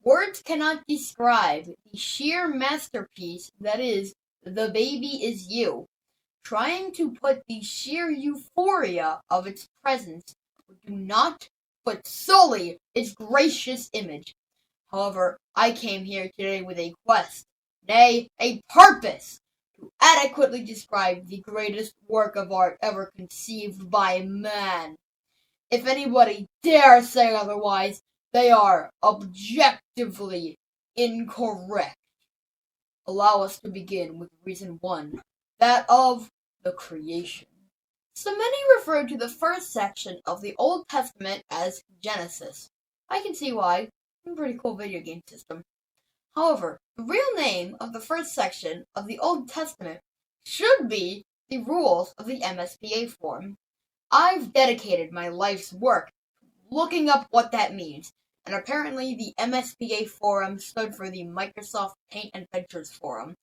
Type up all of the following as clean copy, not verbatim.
Words cannot describe the sheer masterpiece that is The Baby Is You. Trying to put the sheer euphoria of its presence do not but sully its gracious image. However, I came here today with a quest, nay, a purpose, to adequately describe the greatest work of art ever conceived by man. If anybody dare say otherwise, they are objectively incorrect. Allow us to begin with reason one, that of the creation. So many refer to the first section of the Old Testament as Genesis. I can see why. It's a pretty cool video game system. However, the real name of the first section of the Old Testament should be the rules of the MSPA Forum. I've dedicated my life's work looking up what that means, and apparently the MSPA Forum stood for the Microsoft Paint Adventures Forum.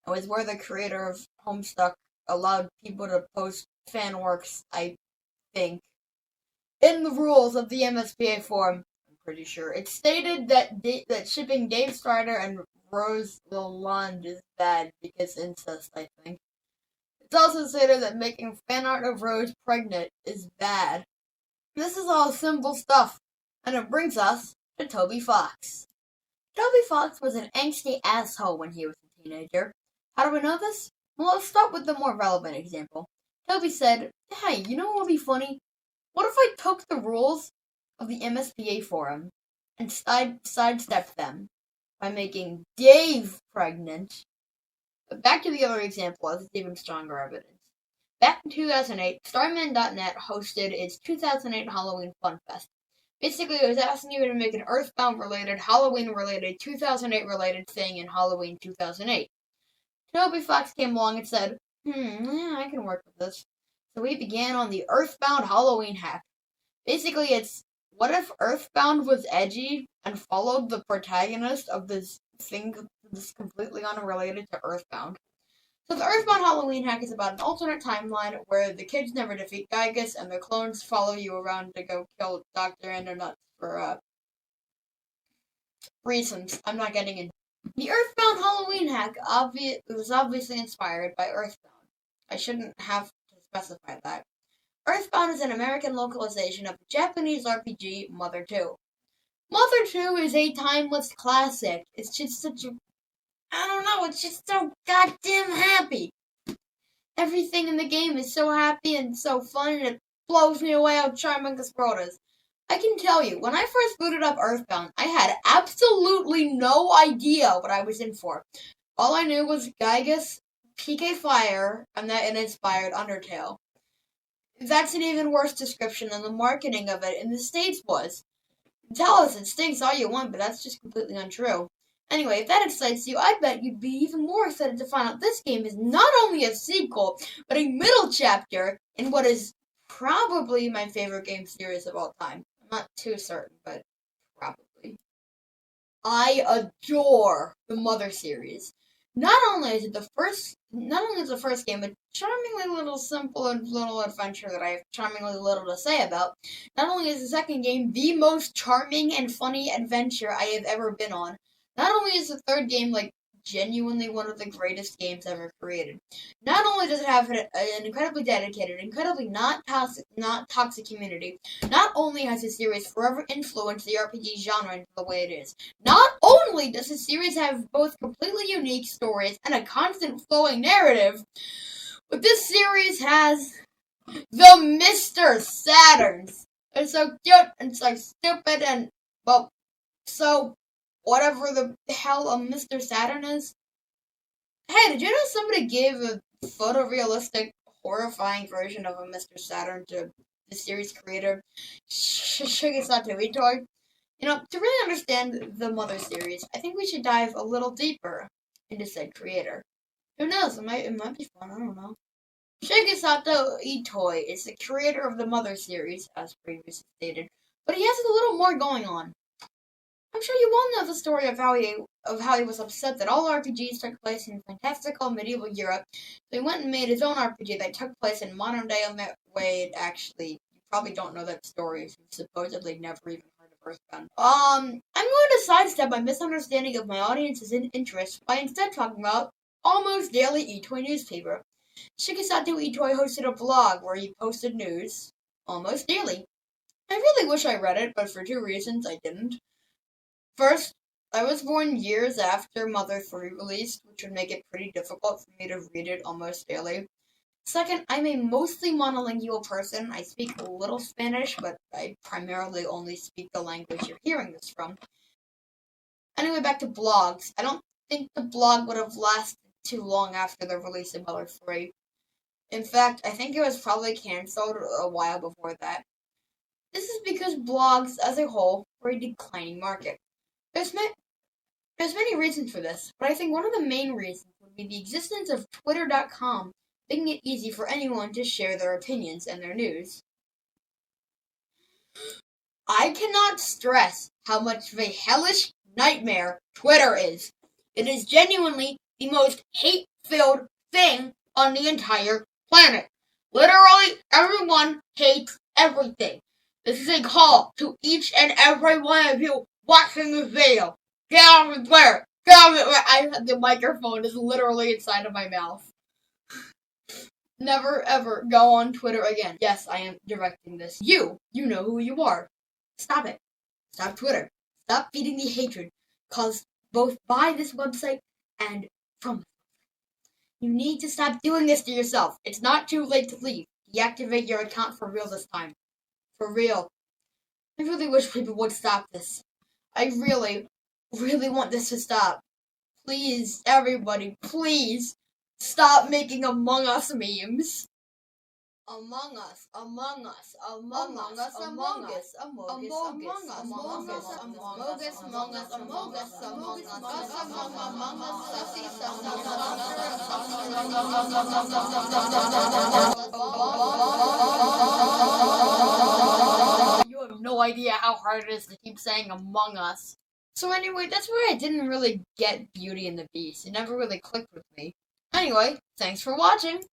It was where the creator of Homestuck allowed people to post fan works, I think. In the rules of the MSPA Forum, I'm pretty sure, it stated that shipping Dave Strider and Rose Lalonde is bad because incest, I think. It's also stated that making fan art of Rose pregnant is bad. This is all simple stuff, and it brings us to Toby Fox. Toby Fox was an angsty asshole when he was a teenager. How do we know this? Well, let's start with the more relevant example. Toby said, "Hey, you know what would be funny? What if I took the rules of the MSPA Forum and sidestepped them by making Dave pregnant?" But back to the other example, as it's even stronger evidence. Back in 2008, Starman.net hosted its 2008 Halloween Fun Fest. Basically, it was asking you to make an Earthbound-related, Halloween-related, 2008-related thing in Halloween 2008. Toby Fox came along and said, yeah, I can work with this. So we began on the Earthbound Halloween hack. Basically, it's, what if Earthbound was edgy and followed the protagonist of this thing that's completely unrelated to Earthbound? So the Earthbound Halloween hack is about an alternate timeline where the kids never defeat Gygus and the clones follow you around to go kill Dr. Endernuts for reasons I'm not getting into. The Earthbound Halloween hack was obviously inspired by Earthbound. I shouldn't have to specify that. Earthbound is an American localization of the Japanese RPG Mother 2. Mother 2 is a timeless classic. It's just such a... I don't know, it's just so goddamn happy. Everything in the game is so happy and so fun, and it blows me away how charming this world is. I can tell you, when I first booted up Earthbound, I had absolutely no idea what I was in for. All I knew was Gygus, PK Fire, and that it inspired Undertale. That's an even worse description than the marketing of it in the States was. Tell us it stinks all you want, but that's just completely untrue. Anyway, if that excites you, I bet you'd be even more excited to find out this game is not only a sequel, but a middle chapter in what is probably my favorite game series of all time. I'm not too certain, but probably. I adore the Mother series. Not only is the first game a charmingly little simple and little adventure that I have charmingly little to say about, not only is the second game the most charming and funny adventure I have ever been on, not only is the third game, genuinely one of the greatest games ever created. Not only does it have an incredibly dedicated, incredibly not toxic community, not only has the series forever influenced the RPG genre into the way it is, not only does the series have both completely unique stories and a constant flowing narrative, but this series has the Mr. Saturns. They're so cute and so stupid and, well, so whatever the hell a Mr. Saturn is. Hey, did you know somebody gave a photorealistic, horrifying version of a Mr. Saturn to the series creator, Shigesato Itoi? You know, to really understand the Mother series, I think we should dive a little deeper into said creator. Who knows, it might be fun, I don't know. Shigesato Itoi is the creator of the Mother series, as previously stated, but he has a little more going on. I'm sure you all know the story of how he was upset that all RPGs took place in fantastical medieval Europe, so he went and made his own RPG that took place in modern day. Wait, actually, you probably don't know that story if you've supposedly never even heard of first gun. I'm going to sidestep my misunderstanding of my audience's interest by instead talking about Almost Daily eToy newspaper. Shigesato Itoi hosted a blog where he posted news almost daily. I really wish I read it, but for two reasons I didn't. First, I was born years after Mother 3 released, which would make it pretty difficult for me to read it almost daily. Second, I'm a mostly monolingual person. I speak a little Spanish, but I primarily only speak the language you're hearing this from. Anyway, back to blogs. I don't think the blog would have lasted too long after the release of Mother 3. In fact, I think it was probably cancelled a while before that. This is because blogs as a whole were a declining market. There's many reasons for this, but I think one of the main reasons would be the existence of Twitter.com, making it easy for anyone to share their opinions and their news. I cannot stress how much of a hellish nightmare Twitter is. It is genuinely the most hate-filled thing on the entire planet. Literally, everyone hates everything. This is a call to each and every one of you watching this video. Get off of Twitter! Get off of Twitter! The microphone is literally inside of my mouth. Never ever go on Twitter again. Yes, I am directing this. You know who you are. Stop it. Stop Twitter. Stop feeding the hatred caused both by this website and from it. You need to stop doing this to yourself. It's not too late to leave. Deactivate your account for real this time. For real. I really wish people would stop this. I really want this to stop. Please, everybody, please stop making Among Us memes. Among Us, Among Us, Among Us, Among Us, Among Us, Among Us, Among Us, Among Us, Among Us, Among Us, Among Us. You have no idea how hard it is to keep saying Among Us. So anyway, that's where I didn't really get Beauty and the Beast. It never really clicked with me. Anyway, thanks for watching.